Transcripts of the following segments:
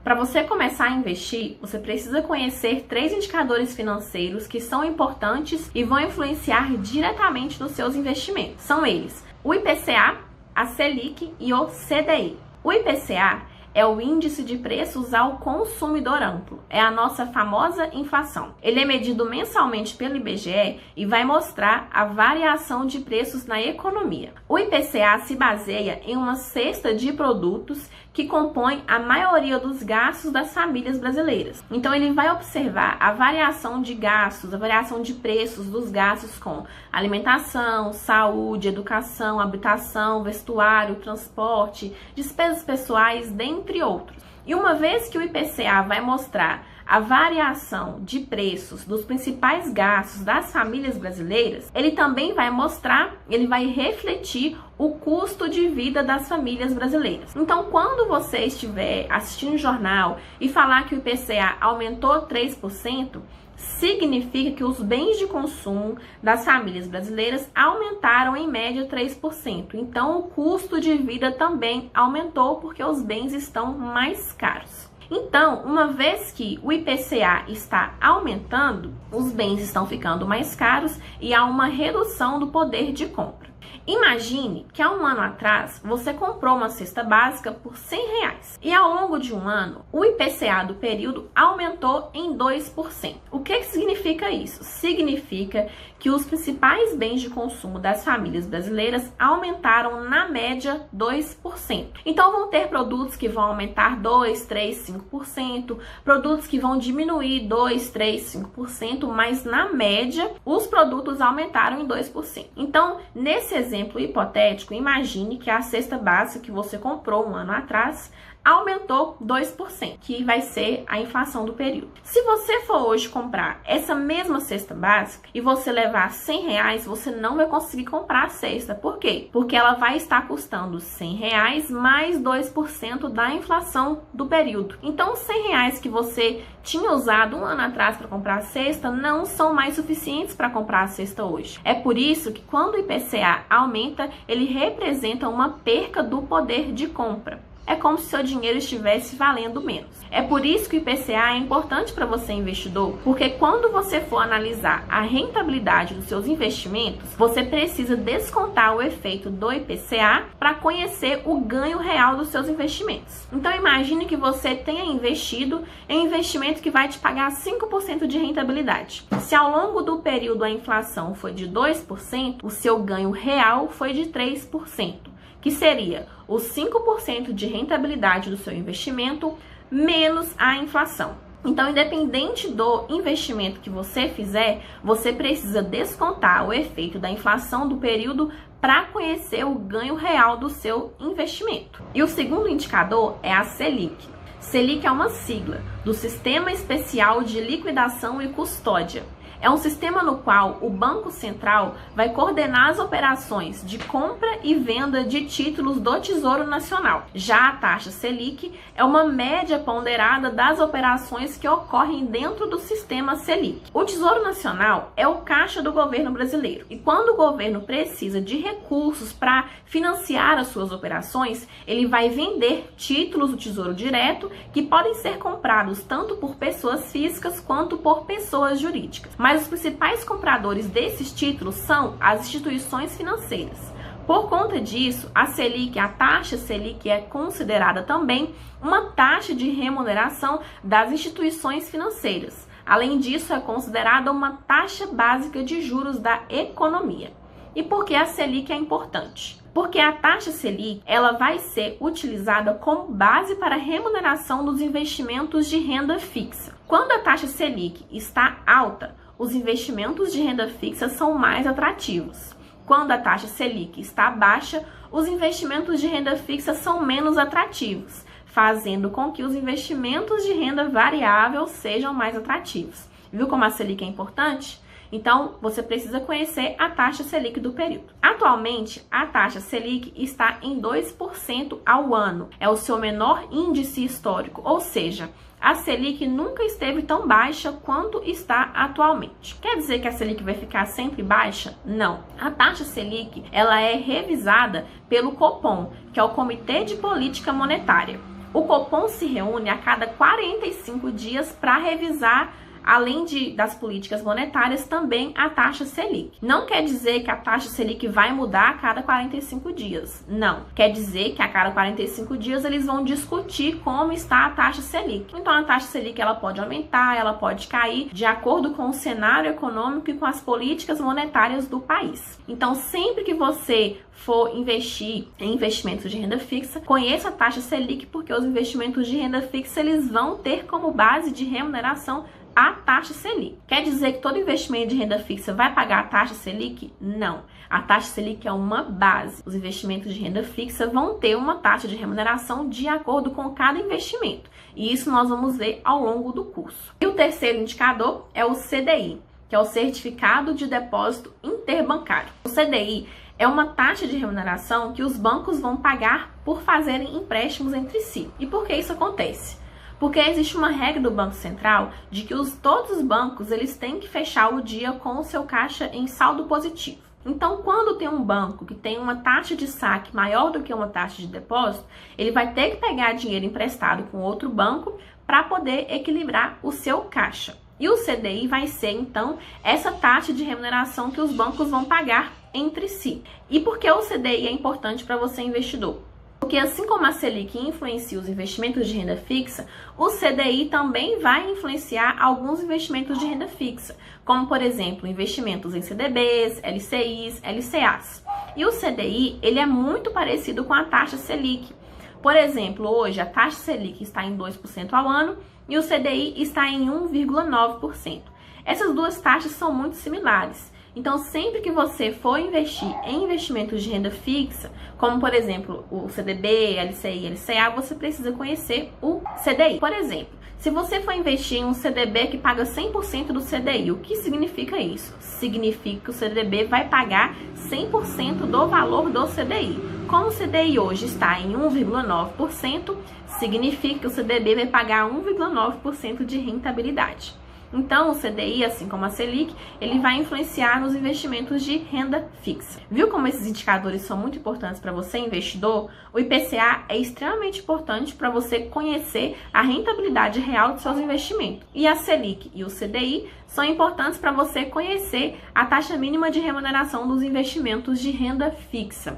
para você começar a investir, você precisa conhecer 3 indicadores financeiros que são importantes e vão influenciar diretamente nos seus investimentos. São eles: o IPCA, a Selic e o CDI. O IPCA é o Índice de Preços ao Consumidor Amplo, é a nossa famosa inflação. Ele é medido mensalmente pelo IBGE e vai mostrar a variação de preços na economia. O IPCA se baseia em uma cesta de produtos que compõe a maioria dos gastos das famílias brasileiras. Então ele vai observar a variação de gastos, a variação de preços dos gastos com alimentação, saúde, educação, habitação, vestuário, transporte, despesas pessoais, dentre outros. E uma vez que o IPCA vai mostrar a variação de preços dos principais gastos das famílias brasileiras, ele também vai mostrar, ele vai refletir o custo de vida das famílias brasileiras. Então, quando você estiver assistindo o jornal e falar que o IPCA aumentou 3%, significa que os bens de consumo das famílias brasileiras aumentaram em média 3%. Então, o custo de vida também aumentou porque os bens estão mais caros. Então, uma vez que o IPCA está aumentando, os bens estão ficando mais caros e há uma redução do poder de compra. Imagine que há um ano atrás você comprou uma cesta básica por R$100 e ao longo de um ano o IPCA do período aumentou em 2%. O que significa isso? Significa que os principais bens de consumo das famílias brasileiras aumentaram na média 2%. Então vão ter produtos que vão aumentar 2, 3, 5%, produtos que vão diminuir 2, 3, 5%, mas na média os produtos aumentaram em 2%. Então, nesse exemplo hipotético, imagine que a cesta básica que você comprou um ano atrás aumentou 2%, que vai ser a inflação do período. Se você for hoje comprar essa mesma cesta básica e você levar R$100, você não vai conseguir comprar a cesta. Por quê? Porque ela vai estar custando R$100 mais 2% da inflação do período. Então, os R$100 que você tinha usado um ano atrás para comprar a cesta não são mais suficientes para comprar a cesta hoje. É por isso que quando o IPCA aumenta, ele representa uma perca do poder de compra. É como se seu dinheiro estivesse valendo menos. É por isso que o IPCA é importante para você, investidor, porque quando você for analisar a rentabilidade dos seus investimentos, você precisa descontar o efeito do IPCA para conhecer o ganho real dos seus investimentos. Então imagine que você tenha investido em um investimento que vai te pagar 5% de rentabilidade. Se ao longo do período a inflação foi de 2%, o seu ganho real foi de 3%. Que seria os 5% de rentabilidade do seu investimento menos a inflação. Então, independente do investimento que você fizer, você precisa descontar o efeito da inflação do período para conhecer o ganho real do seu investimento. E o segundo indicador é a Selic. Selic é uma sigla do Sistema Especial de Liquidação e Custódia. É um sistema no qual o Banco Central vai coordenar as operações de compra e venda de títulos do Tesouro Nacional. Já a taxa Selic é uma média ponderada das operações que ocorrem dentro do sistema Selic. O Tesouro Nacional é o caixa do governo brasileiro e quando o governo precisa de recursos para financiar as suas operações, ele vai vender títulos do Tesouro Direto que podem ser comprados tanto por pessoas físicas quanto por pessoas jurídicas. Mas os principais compradores desses títulos são as instituições financeiras. Por conta disso, a Selic, a taxa Selic é considerada também uma taxa de remuneração das instituições financeiras. Além disso, é considerada uma taxa básica de juros da economia. E por que a Selic é importante? Porque a taxa Selic ela vai ser utilizada como base para a remuneração dos investimentos de renda fixa. Quando a taxa Selic está alta, os investimentos de renda fixa são mais atrativos. Quando a taxa Selic está baixa, os investimentos de renda fixa são menos atrativos, fazendo com que os investimentos de renda variável sejam mais atrativos. Viu como a Selic é importante? Então, você precisa conhecer a taxa Selic do período. Atualmente, a taxa Selic está em 2% ao ano. É o seu menor índice histórico, ou seja, a Selic nunca esteve tão baixa quanto está atualmente. Quer dizer que a Selic vai ficar sempre baixa? Não. A taxa Selic ela é revisada pelo Copom, que é o Comitê de Política Monetária. O Copom se reúne a cada 45 dias para revisar, além das políticas monetárias, também a taxa Selic. Não quer dizer que a taxa Selic vai mudar a cada 45 dias. Não. Quer dizer que a cada 45 dias eles vão discutir como está a taxa Selic. Então a taxa Selic ela pode aumentar, ela pode cair de acordo com o cenário econômico e com as políticas monetárias do país. Então sempre que você for investir em investimentos de renda fixa, conheça a taxa Selic, porque os investimentos de renda fixa eles vão ter como base de remuneração a taxa Selic. Quer dizer que todo investimento de renda fixa vai pagar a taxa Selic? Não. A taxa Selic é uma base. Os investimentos de renda fixa vão ter uma taxa de remuneração de acordo com cada investimento. E isso nós vamos ver ao longo do curso. E o terceiro indicador é o CDI, que é o Certificado de Depósito Interbancário. O CDI é uma taxa de remuneração que os bancos vão pagar por fazerem empréstimos entre si. E por que isso acontece? Porque existe uma regra do Banco Central de que todos os bancos eles têm que fechar o dia com o seu caixa em saldo positivo. Então, quando tem um banco que tem uma taxa de saque maior do que uma taxa de depósito, ele vai ter que pegar dinheiro emprestado com outro banco para poder equilibrar o seu caixa. E o CDI vai ser, então, essa taxa de remuneração que os bancos vão pagar entre si. E por que o CDI é importante para você, investidor? Porque assim como a Selic influencia os investimentos de renda fixa, o CDI também vai influenciar alguns investimentos de renda fixa, como por exemplo, investimentos em CDBs, LCIs, LCAs. E o CDI, ele é muito parecido com a taxa Selic. Por exemplo, hoje a taxa Selic está em 2% ao ano e o CDI está em 1,9%. Essas duas taxas são muito similares. Então, sempre que você for investir em investimentos de renda fixa, como por exemplo o CDB, LCI, LCA, você precisa conhecer o CDI. Por exemplo, se você for investir em um CDB que paga 100% do CDI, o que significa isso? Significa que o CDB vai pagar 100% do valor do CDI. Como o CDI hoje está em 1,9%, significa que o CDB vai pagar 1,9% de rentabilidade. Então, o CDI, assim como a Selic, ele vai influenciar nos investimentos de renda fixa. Viu como esses indicadores são muito importantes para você, investidor? O IPCA é extremamente importante para você conhecer a rentabilidade real dos seus investimentos. E a Selic e o CDI são importantes para você conhecer a taxa mínima de remuneração dos investimentos de renda fixa.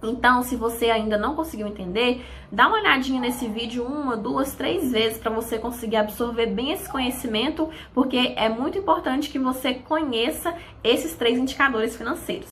Então, se você ainda não conseguiu entender, dá uma olhadinha nesse vídeo 1, 2, 3 vezes para você conseguir absorver bem esse conhecimento, porque é muito importante que você conheça esses 3 indicadores financeiros.